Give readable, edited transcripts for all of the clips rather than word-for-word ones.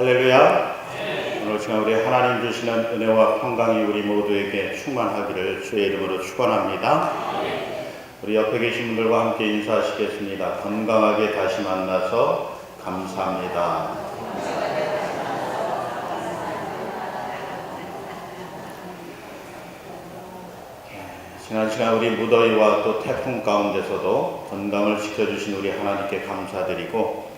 할렐루야. 오늘 시간 우리 하나님 주시는 은혜와 평강이 우리 모두에게 충만하기를 주의 이름으로 축원합니다. 우리 옆에 계신 분들과 함께 인사하시겠습니다. 건강하게 다시 만나서 감사합니다. 지난 시간 우리 무더위와 또 태풍 가운데서도 건강을 지켜주신 우리 하나님께 감사드리고,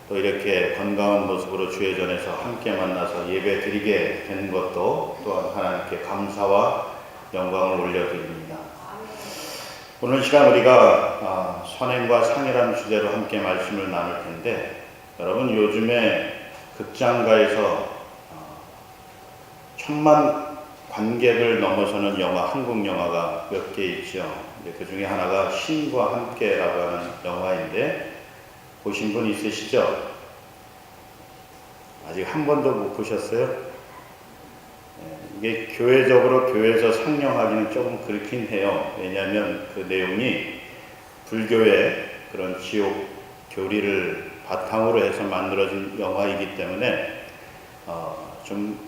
또 이렇게 건강한 모습으로 주의 전에서 함께 만나서 예배 드리게 된 것도 또한 하나님께 감사와 영광을 올려드립니다. 오늘 시간 우리가 선행과 상이라는 주제로 함께 말씀을 나눌 텐데, 여러분 요즘에 극장가에서 1000만 관객을 넘어서는 영화, 한국 영화가 몇 개 있죠. 그 중에 하나가 신과 함께라고 하는 영화인데, 보신 분 있으시죠? 아직 한 번도 못 보셨어요? 이게 교회적으로 교회에서 상영하기는 조금 그렇긴 해요. 왜냐하면 그 내용이 불교의 그런 지옥 교리를 바탕으로 해서 만들어진 영화이기 때문에 좀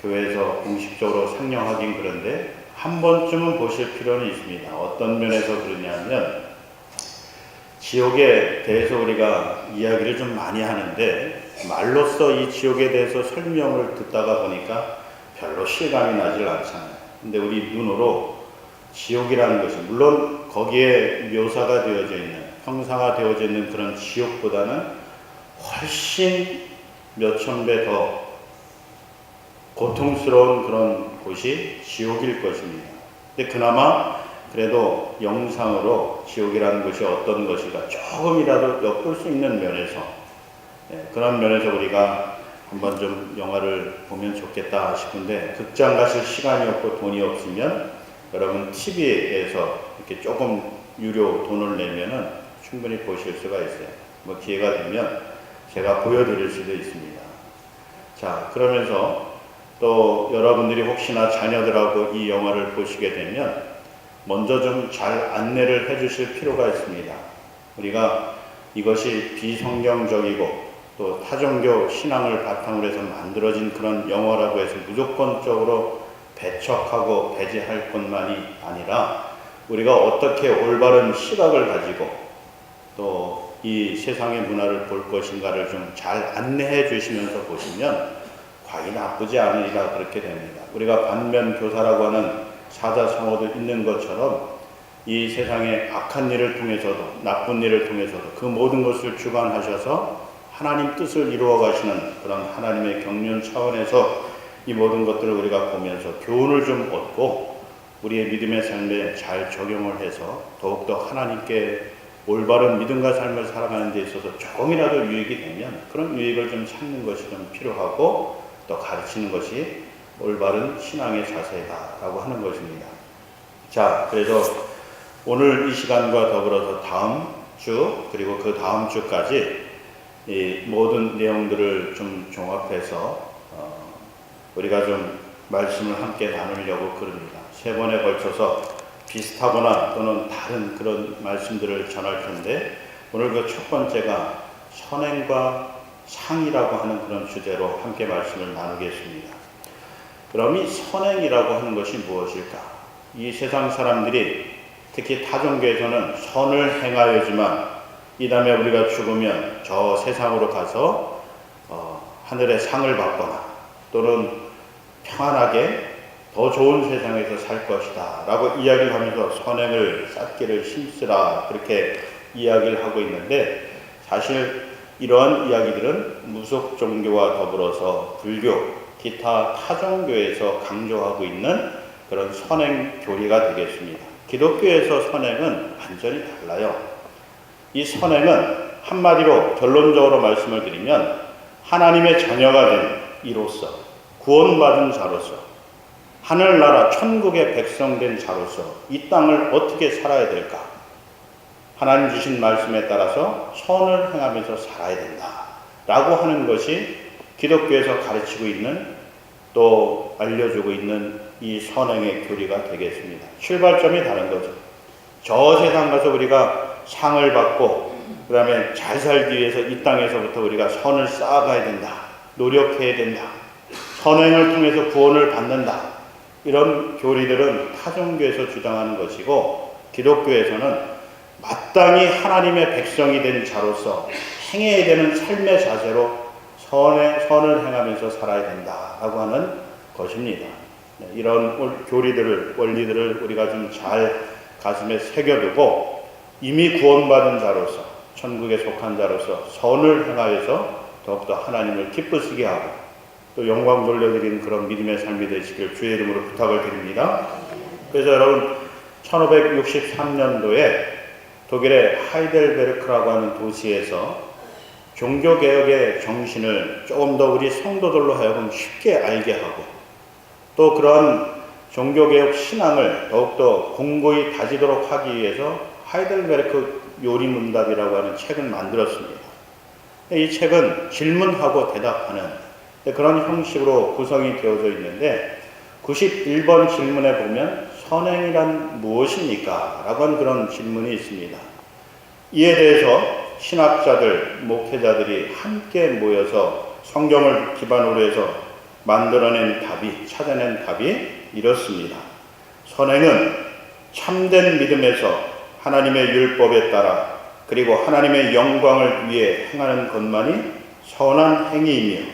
교회에서 공식적으로 상영하긴 그런데 한 번쯤은 보실 필요는 있습니다. 어떤 면에서 그러냐면, 지옥에 대해서 우리가 이야기를 좀 많이 하는데 말로써 이 지옥에 대해서 설명을 듣다가 보니까 별로 실감이 나질 않잖아요. 근데 우리 눈으로 지옥이라는 것이, 물론 거기에 묘사가 되어져 있는, 형상화되어져 있는 그런 지옥보다는 훨씬 몇천 배 더 고통스러운 그런 곳이 지옥일 것입니다. 근데 그나마 그래도 영상으로 지옥이라는 것이 어떤 것인가 조금이라도 엿볼 수 있는 면에서, 그런 면에서 우리가 한번 좀 영화를 보면 좋겠다 싶은데, 극장 가실 시간이 없고 돈이 없으면 여러분 TV에서 이렇게 조금 유료 돈을 내면은 충분히 보실 수가 있어요. 뭐 기회가 되면 제가 보여드릴 수도 있습니다. 자, 그러면서 또 여러분들이 혹시나 자녀들하고 이 영화를 보시게 되면 먼저 좀 잘 안내를 해 주실 필요가 있습니다. 우리가 이것이 비성경적이고 또 타종교 신앙을 바탕으로 해서 만들어진 그런 영화라고 해서 무조건적으로 배척하고 배제할 것만이 아니라, 우리가 어떻게 올바른 시각을 가지고 또 이 세상의 문화를 볼 것인가를 좀 잘 안내해 주시면서 보시면 과히 나쁘지 않으리라 그렇게 됩니다. 우리가 반면교사라고 하는 사자성어도 있는 것처럼 이 세상의 악한 일을 통해서도 나쁜 일을 통해서도 그 모든 것을 주관하셔서 하나님 뜻을 이루어 가시는 그런 하나님의 경륜 차원에서 이 모든 것들을 우리가 보면서 교훈을 좀 얻고 우리의 믿음의 삶에 잘 적용을 해서 더욱더 하나님께 올바른 믿음과 삶을 살아가는 데 있어서 조금이라도 유익이 되면 그런 유익을 좀 찾는 것이 좀 필요하고, 또 가르치는 것이 올바른 신앙의 자세다라고 하는 것입니다. 자, 그래서 오늘 이 시간과 더불어서 다음 주 그리고 그 다음 주까지 이 모든 내용들을 좀 종합해서 우리가 좀 말씀을 함께 나누려고 그럽니다. 3번에 걸쳐서 비슷하거나 또는 다른 그런 말씀들을 전할 텐데, 오늘 그 첫 번째가 선행과 상이라고 하는 그런 주제로 함께 말씀을 나누겠습니다. 그럼 이 선행이라고 하는 것이 무엇일까? 이 세상 사람들이 특히 타종교에서는 선을 행하여지만 이 다음에 우리가 죽으면 저 세상으로 가서 하늘의 상을 받거나 또는 평안하게 더 좋은 세상에서 살 것이다 라고 이야기를 하면서 선행을 쌓기를 힘쓰라 그렇게 이야기를 하고 있는데, 사실 이러한 이야기들은 무속 종교와 더불어서 불교, 기타 타종교에서 강조하고 있는 그런 선행 교리가 되겠습니다. 기독교에서 선행은 완전히 달라요. 이 선행은 한마디로 결론적으로 말씀을 드리면, 하나님의 자녀가 된 이로서, 구원받은 자로서, 하늘나라 천국의 백성 된 자로서 이 땅을 어떻게 살아야 될까? 하나님 주신 말씀에 따라서 선을 행하면서 살아야 된다 라고 하는 것이 기독교에서 가르치고 있는, 또 알려주고 있는 이 선행의 교리가 되겠습니다. 출발점이 다른 거죠. 저 세상 가서 우리가 상을 받고 그 다음에 잘 살기 위해서 이 땅에서부터 우리가 선을 쌓아가야 된다 노력해야 된다. 선행을 통해서 구원을 받는다. 이런 교리들은 타종교에서 주장하는 것이고, 기독교에서는 마땅히 하나님의 백성이 된 자로서 행해야 되는 삶의 자세로 선을 행하면서 살아야 된다라고 하는 것입니다. 이런 교리들을, 원리들을 우리가 좀 잘 가슴에 새겨두고 이미 구원받은 자로서, 천국에 속한 자로서 선을 행하여서 더욱더 하나님을 기쁘시게 하고 또 영광 돌려드리는 그런 믿음의 삶이 되시길 주의 이름으로 부탁을 드립니다. 그래서 여러분, 1563년도에 독일의 하이델베르크라고 하는 도시에서 종교개혁의 정신을 조금 더 우리 성도들로 하여금 쉽게 알게 하고 또 그런 종교개혁 신앙을 더욱더 공고히 다지도록 하기 위해서 하이델베르크 요리문답이라고 하는 책을 만들었습니다. 이 책은 질문하고 대답하는 그런 형식으로 구성이 되어져 있는데 91번 질문에 보면 선행이란 무엇입니까? 라고 하는 그런 질문이 있습니다. 이에 대해서 신학자들, 목회자들이 함께 모여서 성경을 기반으로 해서 찾아낸 답이 이렇습니다. 선행은 참된 믿음에서 하나님의 율법에 따라 그리고 하나님의 영광을 위해 행하는 것만이 선한 행위이며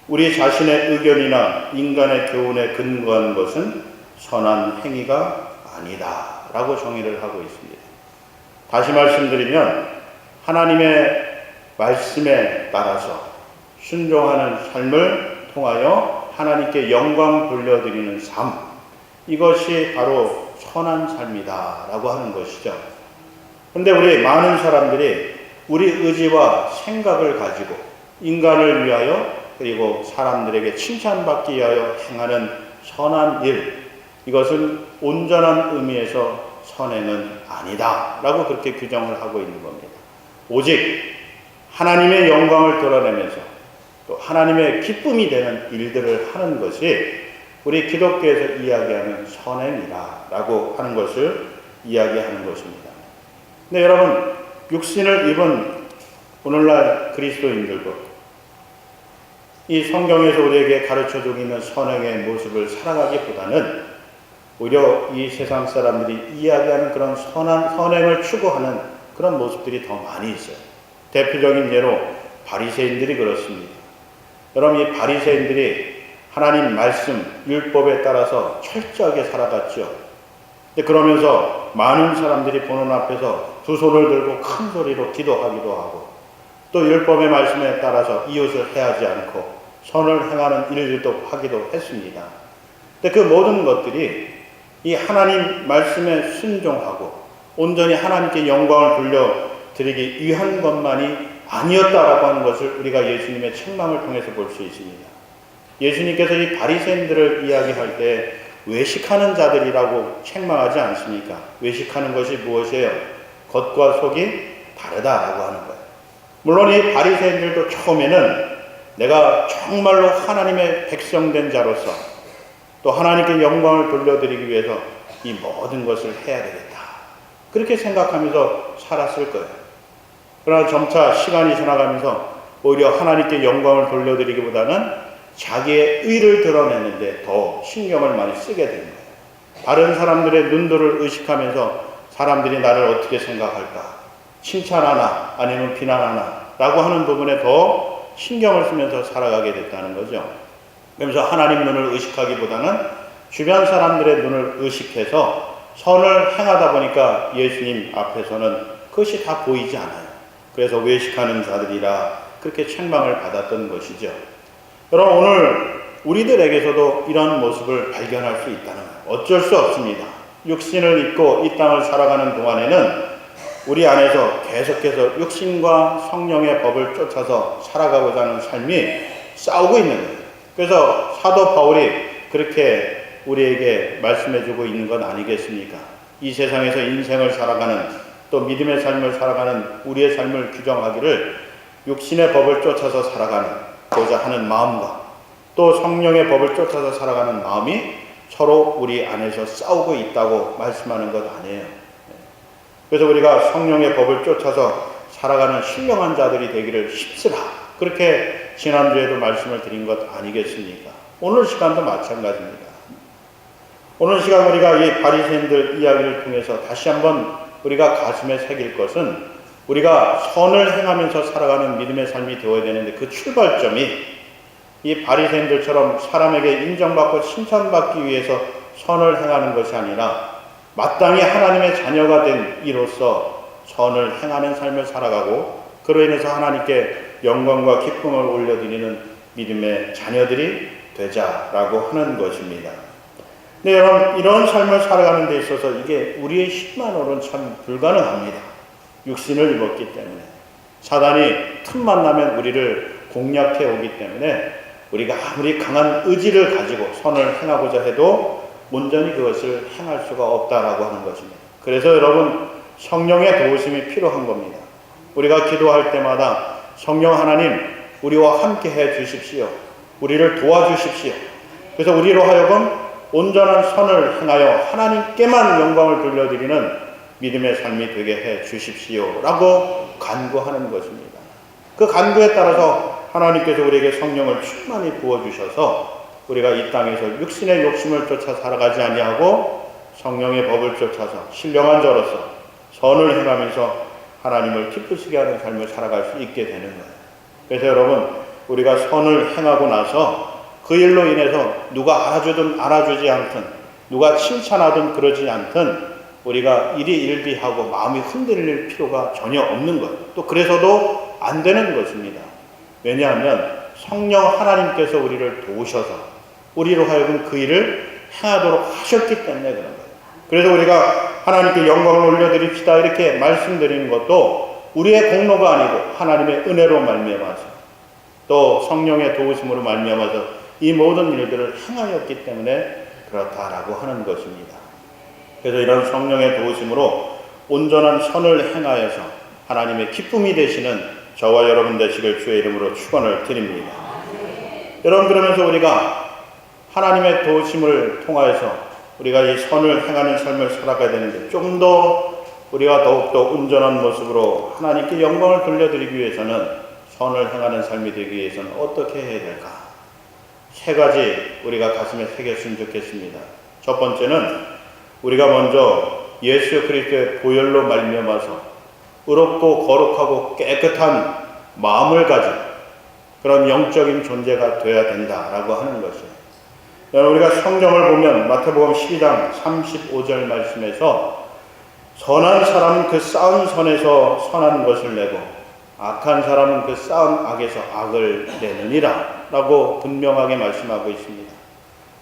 우리 자신의 의견이나 인간의 교훈에 근거하는 것은 선한 행위가 아니다 라고 정의를 하고 있습니다. 다시 말씀드리면 하나님의 말씀에 따라서 순종하는 삶을 통하여 하나님께 영광 돌려드리는 삶, 이것이 바로 선한 삶이다 라고 하는 것이죠. 그런데 우리 많은 사람들이 우리 의지와 생각을 가지고 인간을 위하여 그리고 사람들에게 칭찬받기 위하여 행하는 선한 일, 이것은 온전한 의미에서 선행은 아니다 라고 그렇게 규정을 하고 있는 겁니다. 오직 하나님의 영광을 드러내면서 또 하나님의 기쁨이 되는 일들을 하는 것이 우리 기독교에서 이야기하는 선행이다 라고 하는 것을 이야기하는 것입니다. 근데 여러분, 육신을 입은 오늘날 그리스도인들도 이 성경에서 우리에게 가르쳐주고 있는 선행의 모습을 살아가기보다는 오히려 이 세상 사람들이 이야기하는 그런 선행을 추구하는 그런 모습들이 더 많이 있어요. 대표적인 예로 바리새인들이 그렇습니다. 여러분, 이 바리새인들이 하나님 말씀, 율법에 따라서 철저하게 살아갔죠. 근데 그러면서 많은 사람들이 보는 앞에서 두 손을 들고 큰 소리로 기도하기도 하고 또 율법의 말씀에 따라서 이웃을 해하지 않고 선을 행하는 일들도 하기도 했습니다. 근데 그 모든 것들이 이 하나님 말씀에 순종하고 온전히 하나님께 영광을 돌려드리기 위한 것만이 아니었다라고 하는 것을 우리가 예수님의 책망을 통해서 볼 수 있습니다. 예수님께서 이 바리새인들을 이야기할 때 외식하는 자들이라고 책망하지 않습니까? 외식하는 것이 무엇이에요? 겉과 속이 다르다라고 하는 거예요. 물론 이 바리새인들도 처음에는 내가 정말로 하나님의 백성된 자로서 또 하나님께 영광을 돌려드리기 위해서 이 모든 것을 해야 되겠다, 그렇게 생각하면서 살았을 거예요. 그러나 점차 시간이 지나가면서 오히려 하나님께 영광을 돌려드리기보다는 자기의 의를 드러내는데 더 신경을 많이 쓰게 된 거예요. 다른 사람들의 눈들을 의식하면서 사람들이 나를 어떻게 생각할까, 칭찬하나 아니면 비난하나 라고 하는 부분에 더 신경을 쓰면서 살아가게 됐다는 거죠. 그러면서 하나님 눈을 의식하기보다는 주변 사람들의 눈을 의식해서 선을 행하다 보니까 예수님 앞에서는 그것이 다 보이지 않아요. 그래서 외식하는 자들이라 그렇게 책망을 받았던 것이죠. 여러분, 오늘 우리들에게서도 이런 모습을 발견할 수 있다는 거예요. 어쩔 수 없습니다. 육신을 입고 이 땅을 살아가는 동안에는 우리 안에서 계속해서 육신과 성령의 법을 쫓아서 살아가고자 하는 삶이 싸우고 있는 거예요. 그래서 사도 바울이 그렇게 우리에게 말씀해주고 있는 것 아니겠습니까? 이 세상에서 인생을 살아가는 또 믿음의 삶을 살아가는 우리의 삶을 규정하기를 육신의 법을 쫓아서 살아가고자 하는 마음과 또 성령의 법을 쫓아서 살아가는 마음이 서로 우리 안에서 싸우고 있다고 말씀하는 것 아니에요. 그래서 우리가 성령의 법을 쫓아서 살아가는 신령한 자들이 되기를 힘쓰라, 그렇게 지난주에도 말씀을 드린 것 아니겠습니까? 오늘 시간도 마찬가지입니다. 오늘 시간 우리가 이 바리새인들 이야기를 통해서 다시 한번 우리가 가슴에 새길 것은 우리가 선을 행하면서 살아가는 믿음의 삶이 되어야 되는데 그 출발점이 이 바리새인들처럼 사람에게 인정받고 칭찬받기 위해서 선을 행하는 것이 아니라 마땅히 하나님의 자녀가 된 이로써 선을 행하는 삶을 살아가고 그로 인해서 하나님께 영광과 기쁨을 올려드리는 믿음의 자녀들이 되자라고 하는 것입니다. 네, 여러분, 이런 삶을 살아가는 데 있어서 이게 우리의 힘만으로는 참 불가능합니다. 육신을 입었기 때문에 사단이 틈만 나면 우리를 공략해 오기 때문에 우리가 아무리 강한 의지를 가지고 선을 행하고자 해도 온전히 그것을 행할 수가 없다라고 하는 것입니다. 그래서 여러분, 성령의 도우심이 필요한 겁니다. 우리가 기도할 때마다 성령 하나님 우리와 함께 해 주십시오. 우리를 도와주십시오. 그래서 우리로 하여금 온전한 선을 행하여 하나님께만 영광을 돌려드리는 믿음의 삶이 되게 해 주십시오 라고 간구하는 것입니다. 그 간구에 따라서 하나님께서 우리에게 성령을 충만히 부어주셔서 우리가 이 땅에서 육신의 욕심을 쫓아 살아가지 아니하고 성령의 법을 쫓아서 신령한 자로서 선을 행하면서 하나님을 기쁘시게 하는 삶을 살아갈 수 있게 되는 거예요. 그래서 여러분, 우리가 선을 행하고 나서 그 일로 인해서 누가 알아주든 알아주지 않든 누가 칭찬하든 그러지 않든 우리가 일이 일비하고 마음이 흔들릴 필요가 전혀 없는 거예요. 또 그래서도 안 되는 것입니다. 왜냐하면 성령 하나님께서 우리를 도우셔서 우리로 하여금 그 일을 행하도록 하셨기 때문에 그런 거예요. 그래서 우리가 하나님께 영광을 올려드립시다 이렇게 말씀드리는 것도 우리의 공로가 아니고 하나님의 은혜로 말미암아서 또 성령의 도우심으로 말미암아서 이 모든 일들을 행하였기 때문에 그렇다라고 하는 것입니다. 그래서 이런 성령의 도우심으로 온전한 선을 행하여서 하나님의 기쁨이 되시는 저와 여러분 되시길 주의 이름으로 축원을 드립니다. 여러분, 그러면서 우리가 하나님의 도우심을 통하여서 우리가 이 선을 행하는 삶을 살아가야 되는데 좀 더 우리가 더욱더 온전한 모습으로 하나님께 영광을 돌려드리기 위해서는 선을 행하는 삶이 되기 위해서는 어떻게 해야 될까? 세 가지 우리가 가슴에 새겼으면 좋겠습니다. 첫 번째는 우리가 먼저 예수 그리스도의 보혈로 말미암아서 의롭고 거룩하고 깨끗한 마음을 가진 그런 영적인 존재가 되어야 된다라고 하는 것이에요. 우리가 성경을 보면 마태복음 12장 35절 말씀에서 선한 사람은 그 쌓은 선에서 선한 것을 내고 악한 사람은 그 쌓은 악에서 악을 내느니라 라고 분명하게 말씀하고 있습니다.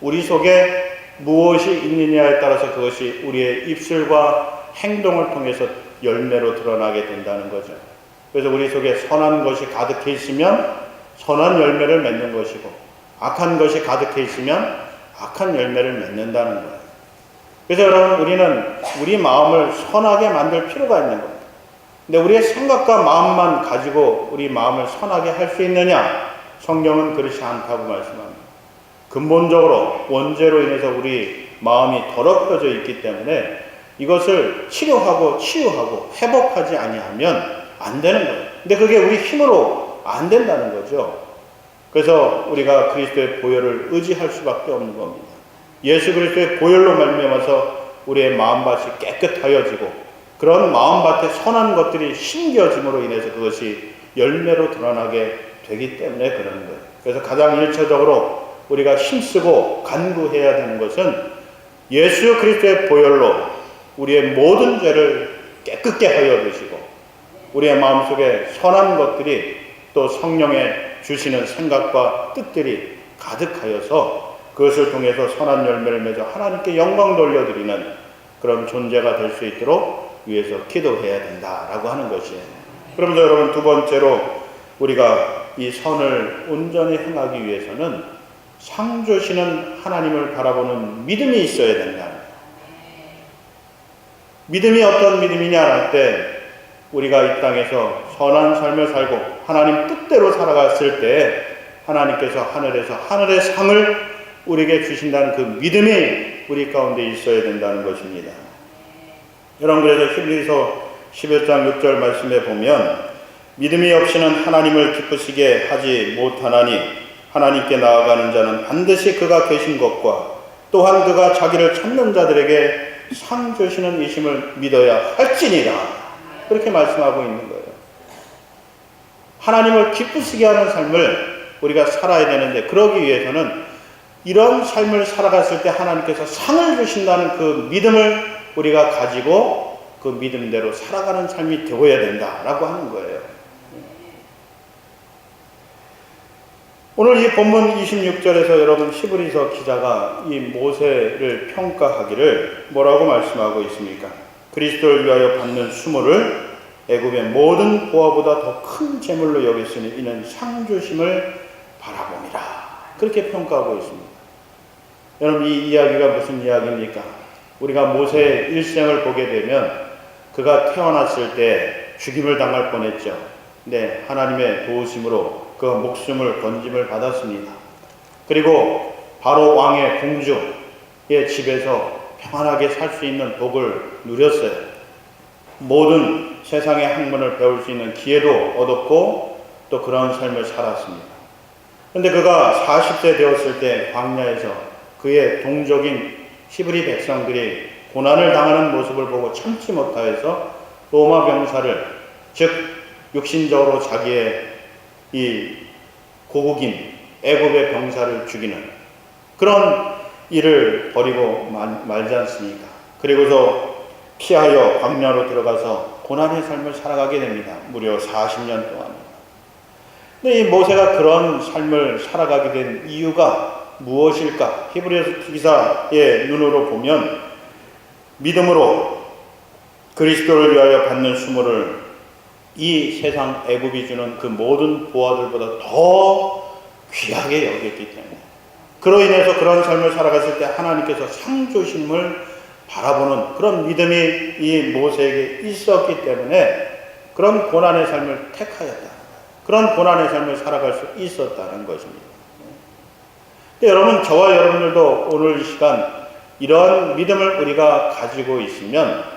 우리 속에 무엇이 있느냐에 따라서 그것이 우리의 입술과 행동을 통해서 열매로 드러나게 된다는 거죠. 그래서 우리 속에 선한 것이 가득해 있으면 선한 열매를 맺는 것이고 악한 것이 가득해 있으면 악한 열매를 맺는다는 거예요. 그래서 여러분, 우리는 우리 마음을 선하게 만들 필요가 있는 겁니다. 근데 우리의 생각과 마음만 가지고 우리 마음을 선하게 할 수 있느냐? 성경은 그렇지 않다고 말씀합니다. 근본적으로 원죄로 인해서 우리 마음이 더럽혀져 있기 때문에 이것을 치료하고 치유하고 회복하지 아니하면 안 되는 거예요. 근데 그게 우리 힘으로 안 된다는 거죠. 그래서 우리가 그리스도의 보혈을 의지할 수밖에 없는 겁니다. 예수 그리스도의 보혈로 말미암아서 우리의 마음밭이 깨끗하여지고 그런 마음밭에 선한 것들이 심겨짐으로 인해서 그것이 열매로 드러나게 되기 때문에 그러는 거예요. 그래서 가장 일차적으로 우리가 힘쓰고 간구해야 되는 것은 예수 그리스도의 보혈로 우리의 모든 죄를 깨끗게 하여 주시고 우리의 마음속에 선한 것들이 또 성령의 주시는 생각과 뜻들이 가득하여서 그것을 통해서 선한 열매를 맺어 하나님께 영광 돌려드리는 그런 존재가 될 수 있도록 위해서 기도해야 된다라고 하는 것이에요. 그러면서 여러분, 두 번째로 우리가 이 선을 온전히 행하기 위해서는 상 주시는 하나님을 바라보는 믿음이 있어야 된다. 믿음이 어떤 믿음이냐 할 때 우리가 이 땅에서 선한 삶을 살고 하나님 뜻대로 살아갔을 때 하나님께서 하늘에서 하늘의 상을 우리에게 주신다는 그 믿음이 우리 가운데 있어야 된다는 것입니다. 여러분, 그래서 히브리서 11장 6절 말씀에 보면 믿음이 없이는 하나님을 기쁘시게 하지 못하나니 하나님께 나아가는 자는 반드시 그가 계신 것과 또한 그가 자기를 찾는 자들에게 상 주시는 이심을 믿어야 할지니라. 그렇게 말씀하고 있는 거예요. 하나님을 기쁘시게 하는 삶을 우리가 살아야 되는데, 그러기 위해서는 이런 삶을 살아갔을 때 하나님께서 상을 주신다는 그 믿음을 우리가 가지고 그 믿음대로 살아가는 삶이 되어야 된다라고 하는 거예요. 오늘 이 본문 26절에서 여러분 히브리서 기자가 이 모세를 평가하기를 뭐라고 말씀하고 있습니까? 그리스도를 위하여 받는 수모를 애굽의 모든 보화보다 더 큰 재물로 여겼으니 이는 상 주심을 바라봄이라. 그렇게 평가하고 있습니다. 여러분, 이 이야기가 무슨 이야기입니까? 우리가 모세의 일생을 보게 되면 그가 태어났을 때 죽임을 당할 뻔했죠. 네, 하나님의 도우심으로 그 목숨을 건짐을 받았습니다. 그리고 바로 왕의 공주의 집에서 평안하게 살 수 있는 복을 누렸어요. 모든 세상의 학문을 배울 수 있는 기회도 얻었고 또 그런 삶을 살았습니다. 그런데 그가 40세 되었을 때 광야에서 그의 동족인 히브리 백성들이 고난을 당하는 모습을 보고 참지 못하여서 로마 병사를, 즉 육신적으로 자기의 이 고국인 애굽의 병사를 죽이는 그런 일을 벌이고 말지 않습니까? 그리고서 피하여 광야로 들어가서 고난의 삶을 살아가게 됩니다. 무려 40년 동안. 근데 이 모세가 그런 삶을 살아가게 된 이유가 무엇일까? 히브리서 기사의 눈으로 보면 믿음으로 그리스도를 위하여 받는 수모를 이 세상 애굽이 주는 그 모든 보화들보다 더 귀하게 여겼기 때문에, 그로 인해서 그런 삶을 살아갔을 때 하나님께서 상 주심을 바라보는 그런 믿음이 이 모세에게 있었기 때문에 그런 고난의 삶을 택하였다. 그런 고난의 삶을 살아갈 수 있었다는 것입니다. 근데 여러분, 저와 여러분들도 오늘 이 시간 이런 믿음을 우리가 가지고 있으면,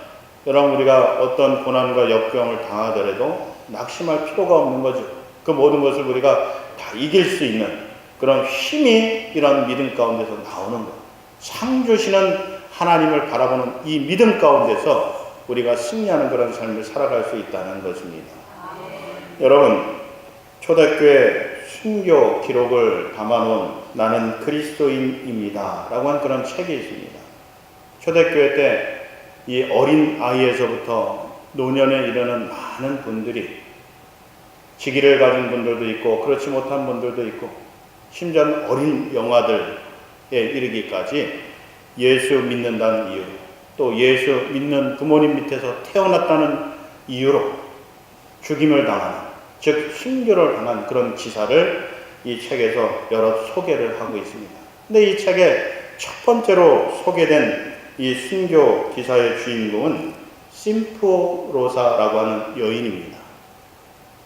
여러분, 우리가 어떤 고난과 역경을 당하더라도 낙심할 필요가 없는 거죠. 그 모든 것을 우리가 다 이길 수 있는 그런 힘이 이런 믿음 가운데서 나오는 거예요. 상 주시는 하나님을 바라보는 이 믿음 가운데서 우리가 승리하는 그런 삶을 살아갈 수 있다는 것입니다. 여러분, 초대교회 순교 기록을 담아놓은 나는 그리스도인입니다 라고 하는 그런 책이 있습니다. 초대교회 때 이 어린 아이에서부터 노년에 이르는 많은 분들이, 직위를 가진 분들도 있고 그렇지 못한 분들도 있고 심지어는 어린 영아들에 이르기까지 예수 믿는다는 이유로, 또 예수 믿는 부모님 밑에서 태어났다는 이유로 죽임을 당하는, 즉 순교를 당한 그런 기사를 이 책에서 여러 소개를 하고 있습니다. 근데 이 책에 첫 번째로 소개된 이 순교 기사의 주인공은 심프로사라고 하는 여인입니다.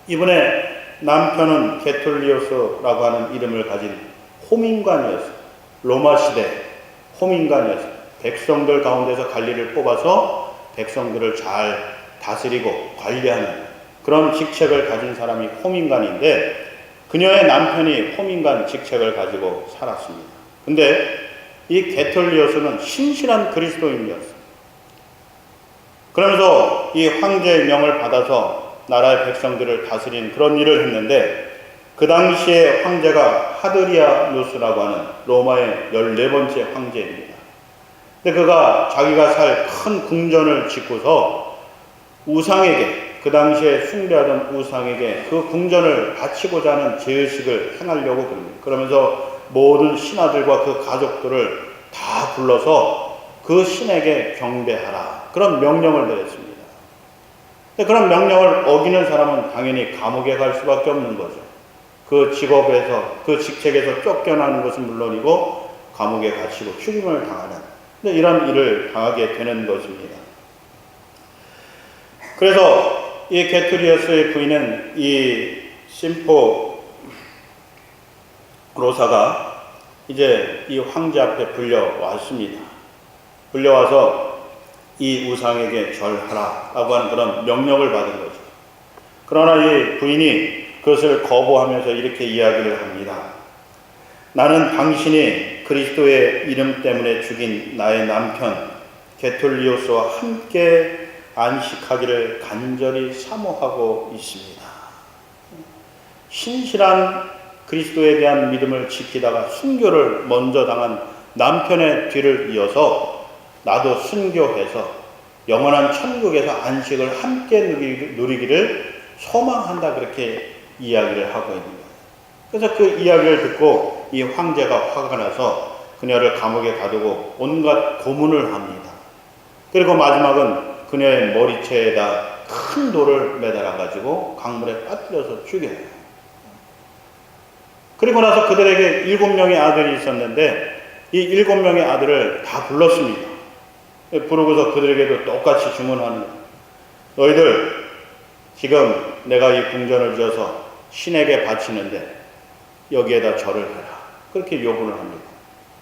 이분의 남편은 게톨리오스라고 하는 이름을 가진 호민관이었어요. 로마 시대 호민관이었어요. 백성들 가운데서 관리를 뽑아서 백성들을 잘 다스리고 관리하는 그런 직책을 가진 사람이 호민관인데, 그녀의 남편이 호민관 직책을 가지고 살았습니다. 근데 이 게톨리오스는 신실한 그리스도인이었어요. 그러면서 이 황제의 명을 받아서 나라의 백성들을 다스린 그런 일을 했는데, 그 당시에 황제가 하드리아누스라고 하는 로마의 14번째 황제입니다. 근데 그가 자기가 살 큰 궁전을 짓고서 우상에게, 그 당시에 숭배하던 우상에게 그 궁전을 바치고자 하는 제의식을 행하려고 그럽니다. 그러면서 모든 신하들과 그 가족들을 다 불러서 그 신에게 경배하라, 그런 명령을 내렸습니다. 그런 명령을 어기는 사람은 당연히 감옥에 갈 수밖에 없는 거죠. 그 직업에서, 그 직책에서 쫓겨나는 것은 물론이고 감옥에 갇히고 죽임을 당하는 이런 일을 당하게 되는 것입니다. 그래서 이 게톨리오스의 부인은 이 심포로사가 이제 이 황제 앞에 불려왔습니다. 불려와서 이 우상에게 절하라라고 하는 그런 명령을 받은 거죠. 그러나 이 부인이 그것을 거부하면서 이렇게 이야기를 합니다. 나는 당신이 그리스도의 이름 때문에 죽인 나의 남편 게톨리오스와 함께 안식하기를 간절히 사모하고 있습니다. 신실한 그리스도에 대한 믿음을 지키다가 순교를 먼저 당한 남편의 뒤를 이어서 나도 순교해서 영원한 천국에서 안식을 함께 누리기를 소망한다, 그렇게 이야기를 하고 있는 거예요. 그래서 그 이야기를 듣고 이 황제가 화가 나서 그녀를 감옥에 가두고 온갖 고문을 합니다. 그리고 마지막은 그녀의 머리채에다 큰 돌을 매달아 가지고 강물에 빠뜨려서 죽여요. 그리고 나서 그들에게 7명의 아들이 있었는데 이 7명의 아들을 다 불렀습니다. 부르고서 그들에게도 똑같이 주문하는 거예요. 너희들 지금 내가 이 궁전을 지어서 신에게 바치는데 여기에다 절을 해라, 그렇게 요구를 합니다.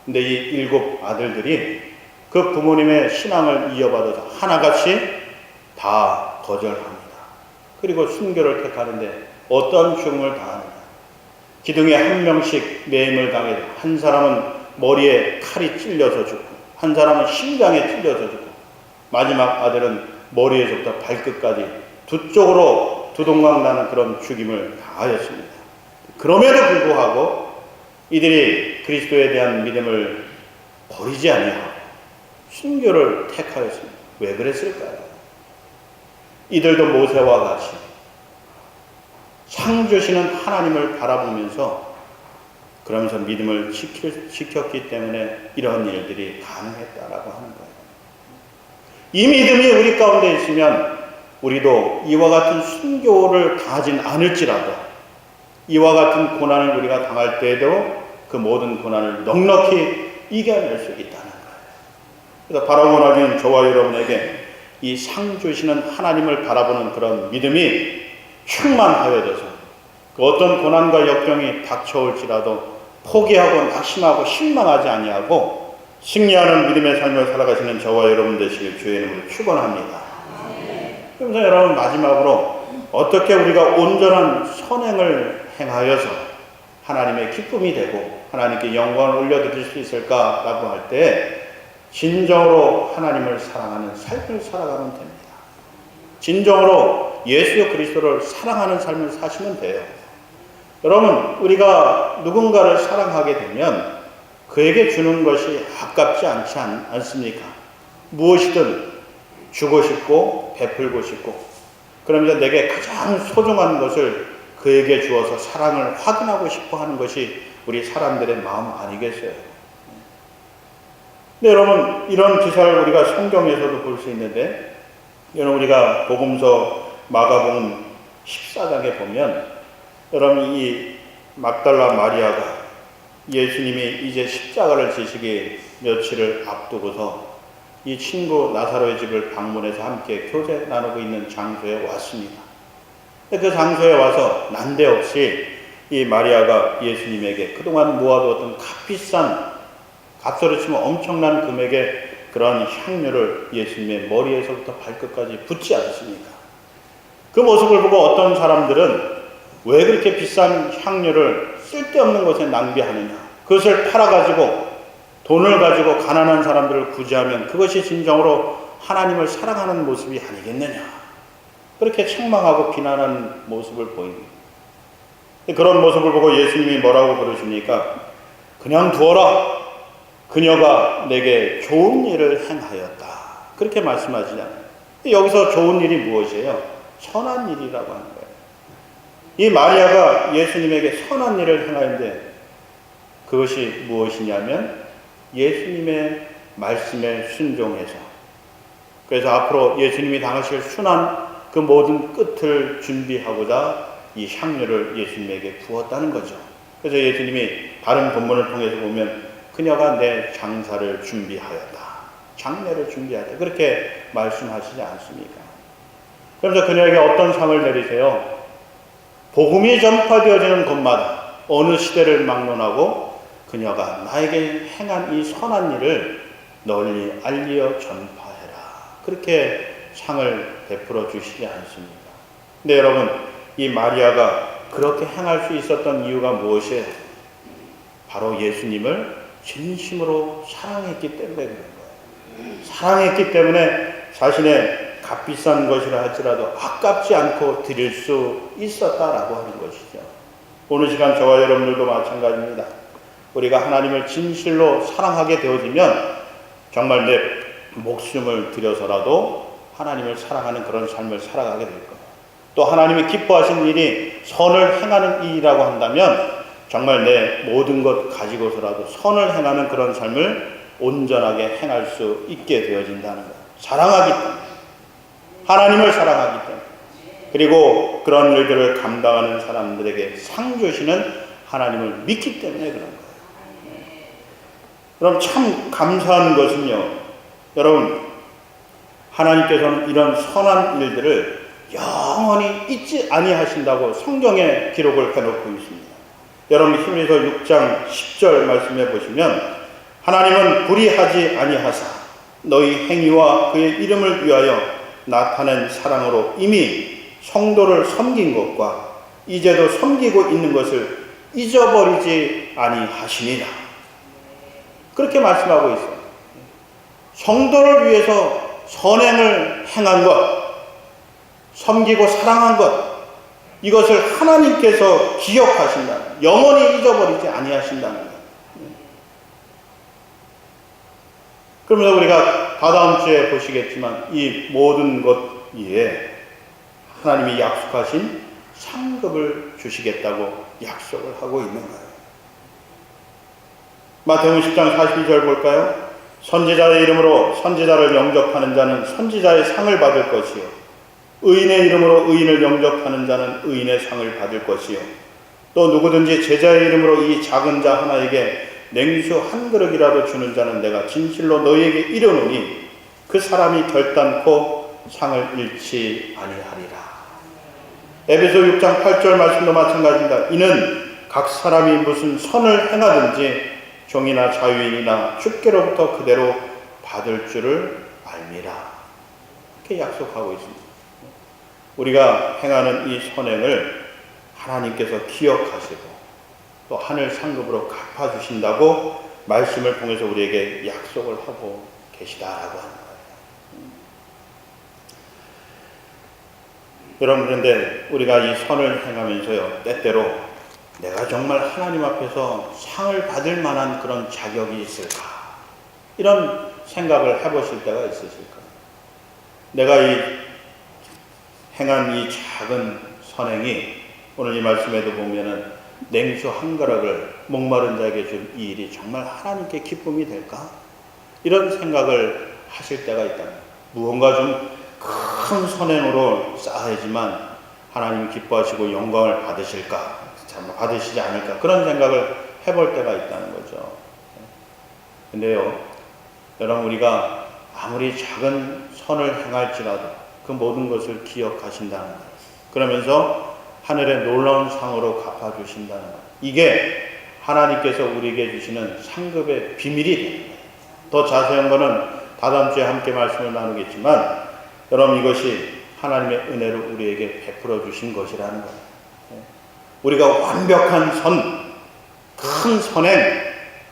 근데 이 7 아들들이 그 부모님의 신앙을 이어받아서 하나같이 다 거절합니다. 그리고 순교를 택하는데 어떤 죽음을 당하느냐. 기둥에 한 명씩 매임을 당해서 한 사람은 머리에 칼이 찔려서 죽고 한 사람은 심장에 찔려서 죽고 마지막 아들은 머리에서부터 발끝까지 두 쪽으로 두동강 나는 그런 죽임을 당하였습니다. 그럼에도 불구하고 이들이 그리스도에 대한 믿음을 버리지 아니하고 순교를 택하였습니다. 왜 그랬을까요? 이들도 모세와 같이 상 주시는 하나님을 바라보면서 그러면서 믿음을 지켰기 때문에 이런 일들이 가능했다라고 하는 거예요. 이 믿음이 우리 가운데 있으면 우리도 이와 같은 순교를 당하진 않을지라도 이와 같은 고난을 우리가 당할 때에도 그 모든 고난을 넉넉히 이겨낼 수 있다는 거예요. 그래서 바라고 원하기는 저와 여러분에게 이 상 주시는 하나님을 바라보는 그런 믿음이 충만하여져서 그 어떤 고난과 역경이 닥쳐올지라도 포기하고 낙심하고 실망하지 아니하고 승리하는 믿음의 삶을 살아가시는 저와 여러분 되시길 주의 이름으로 축원합니다. 그래서 여러분, 마지막으로 어떻게 우리가 온전한 선행을 행하여서 하나님의 기쁨이 되고 하나님께 영광을 올려드릴 수 있을까라고 할 때 진정으로 하나님을 사랑하는 삶을 살아가면 됩니다. 진정으로 예수 그리스도를 사랑하는 삶을 사시면 돼요. 여러분, 우리가 누군가를 사랑하게 되면 그에게 주는 것이 아깝지 않지 않습니까? 무엇이든 주고 싶고 베풀고 싶고 그러면서 내게 가장 소중한 것을 그에게 주어서 사랑을 확인하고 싶어 하는 것이 우리 사람들의 마음 아니겠어요? 네, 여러분, 이런 기사를 우리가 성경에서도 볼 수 있는데, 여러분, 우리가 복음서 마가복음 14장에 보면, 여러분, 이 막달라 마리아가 예수님이 이제 십자가를 지시기 며칠을 앞두고서 이 친구 나사로의 집을 방문해서 함께 교제 나누고 있는 장소에 왔습니다. 그 장소에 와서 난데없이 이 마리아가 예수님에게 그동안 모아두었던 값비싼, 값으로 치면 엄청난 금액의 그런 향료를 예수님의 머리에서부터 발끝까지 붓지 않습니까? 그 모습을 보고 어떤 사람들은 왜 그렇게 비싼 향료를 쓸데없는 것에 낭비하느냐, 그것을 팔아가지고 돈을 가지고 가난한 사람들을 구제하면 그것이 진정으로 하나님을 사랑하는 모습이 아니겠느냐, 그렇게 책망하고 비난하는 모습을 보입니다. 그런 모습을 보고 예수님이 뭐라고 그러십니까? 그냥 두어라. 그녀가 내게 좋은 일을 행하였다. 그렇게 말씀하시잖아요. 여기서 좋은 일이 무엇이에요? 선한 일이라고 하는 거예요. 이 마리아가 예수님에게 선한 일을 행하는데 그것이 무엇이냐면 예수님의 말씀에 순종해서, 그래서 앞으로 예수님이 당하실 순환 그 모든 끝을 준비하고자 이 향료를 예수님에게 부었다는 거죠. 그래서 예수님이 다른 본문을 통해서 보면 그녀가 내 장사를 준비하였다, 장례를 준비하였다, 그렇게 말씀하시지 않습니까? 그래서 그녀에게 어떤 상을 내리세요? 복음이 전파되어지는 곳마다 어느 시대를 막론하고 그녀가 나에게 행한 이 선한 일을 널리 알리어 전파해라, 그렇게 상을 베풀어 주시지 않습니까? 근데 여러분, 이 마리아가 그렇게 행할 수 있었던 이유가 무엇이에요? 바로 예수님을 진심으로 사랑했기 때문에 그런 거예요. 사랑했기 때문에 자신의 값비싼 것이라 할지라도 아깝지 않고 드릴 수 있었다라고 하는 것이죠. 오늘 시간 저와 여러분들도 마찬가지입니다. 우리가 하나님을 진실로 사랑하게 되어지면 정말 내 목숨을 들여서라도 하나님을 사랑하는 그런 삶을 살아가게 될 거예요. 또 하나님이 기뻐하시는 일이 선을 행하는 일이라고 한다면 정말 내 모든 것 가지고서라도 선을 행하는 그런 삶을 온전하게 행할 수 있게 되어진다는 거예요. 사랑하기 때문에. 하나님을 사랑하기 때문에. 그리고 그런 일들을 감당하는 사람들에게 상 주시는 하나님을 믿기 때문에 그런 거예요. 그럼 참 감사한 것은요, 여러분, 하나님께서는 이런 선한 일들을 영원히 잊지 아니하신다고 성경에 기록을 해놓고 있습니다. 여러분 히브리서 6장 10절 말씀해 보시면 하나님은 불의하지 아니하사 너희 행위와 그의 이름을 위하여 나타낸 사랑으로 이미 성도를 섬긴 것과 이제도 섬기고 있는 것을 잊어버리지 아니하시니라. 그렇게 말씀하고 있어요. 성도를 위해서 선행을 행한 것, 섬기고 사랑한 것, 이것을 하나님께서 기억하신다. 영원히 잊어버리지 아니하신다는 거예요. 그러면서 우리가 다다음 주에 보시겠지만 이 모든 것 위에 하나님이 약속하신 상급을 주시겠다고 약속을 하고 있는 거예요. 마태복음 10장 42절 볼까요? 선지자의 이름으로 선지자를 영접하는 자는 선지자의 상을 받을 것이요 의인의 이름으로 의인을 영접하는 자는 의인의 상을 받을 것이요 또 누구든지 제자의 이름으로 이 작은 자 하나에게 냉수 한 그릇이라도 주는 자는 내가 진실로 너희에게 이르노니 그 사람이 결단코 상을 잃지 아니하리라. 에베소 6장 8절 말씀도 마찬가지입니다. 이는 각 사람이 무슨 선을 행하든지 종이나 자유인이나 주께로부터 그대로 받을 줄을 알미라. 이렇게 약속하고 있습니다. 우리가 행하는 이 선행을 하나님께서 기억하시고 또 하늘 상급으로 갚아주신다고 말씀을 통해서 우리에게 약속을 하고 계시다라고 하는 거예요. 여러분, 그런데 우리가 이 선을 행하면서요, 때때로 내가 정말 하나님 앞에서 상을 받을 만한 그런 자격이 있을까? 이런 생각을 해보실 때가 있으실까? 내가 이 행한 이 작은 선행이 오늘 이 말씀에도 보면은 냉수 한 그릇을 목마른 자에게 준 이 일이 정말 하나님께 기쁨이 될까? 이런 생각을 하실 때가 있다. 무언가 좀 큰 선행으로 쌓아야지만 하나님 기뻐하시고 영광을 받으실까? 참 받으시지 않을까? 그런 생각을 해볼 때가 있다는 거죠. 근데요, 여러분, 우리가 아무리 작은 선을 행할지라도 그 모든 것을 기억하신다는 거예요. 그러면서 하늘의 놀라운 상으로 갚아주신다는 거예요. 이게 하나님께서 우리에게 주시는 상급의 비밀이 됩니다. 더 자세한 거는 다다음 주에 함께 말씀을 나누겠지만 여러분, 이것이 하나님의 은혜로 우리에게 베풀어 주신 것이라는 거예요. 우리가 완벽한 선, 큰 선행,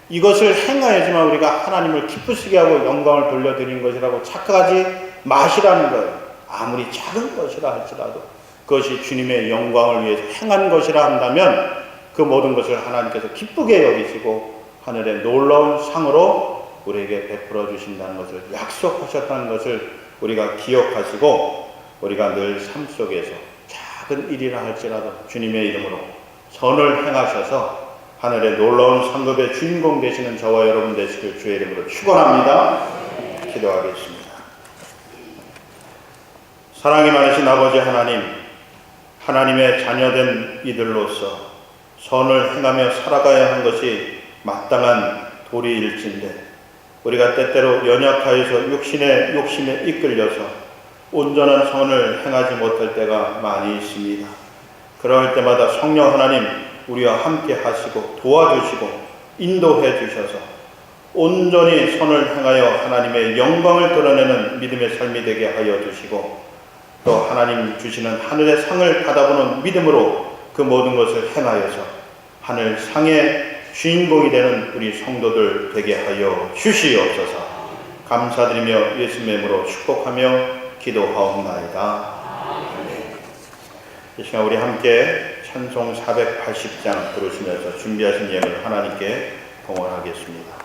이것을 행하야지만 우리가 하나님을 기쁘시게 하고 영광을 돌려드리는 것이라고 착각하지 마시라는 거예요. 아무리 작은 것이라 할지라도 그것이 주님의 영광을 위해서 행한 것이라 한다면 그 모든 것을 하나님께서 기쁘게 여기시고 하늘의 놀라운 상으로 우리에게 베풀어 주신다는 것을 약속하셨다는 것을 우리가 기억하시고 우리가 늘 삶 속에서 작은 일이라 할지라도 주님의 이름으로 선을 행하셔서 하늘의 놀라운 상급의 주인공 되시는 저와 여러분 되시길 주의 이름으로 축원합니다. 기도하겠습니다. 사랑이 많으신 아버지 하나님, 하나님의 자녀된 이들로서 선을 행하며 살아가야 하는 것이 마땅한 도리일진데 우리가 때때로 연약하여서 육신의 욕심에 이끌려서 온전한 선을 행하지 못할 때가 많이 있습니다. 그럴 때마다 성령 하나님 우리와 함께 하시고 도와주시고 인도해 주셔서 온전히 선을 행하여 하나님의 영광을 드러내는 믿음의 삶이 되게 하여 주시고 또 하나님 주시는 하늘의 상을 받아보는 믿음으로 그 모든 것을 행하여서 하늘 상의 주인공이 되는 우리 성도들 되게 하여 주시옵소서. 감사드리며 예수님의 이름으로 축복하며 기도하옵나이다. 이 시간 우리 함께 찬송 480장 부르시면서 준비하신 예물을 하나님께 봉헌하겠습니다.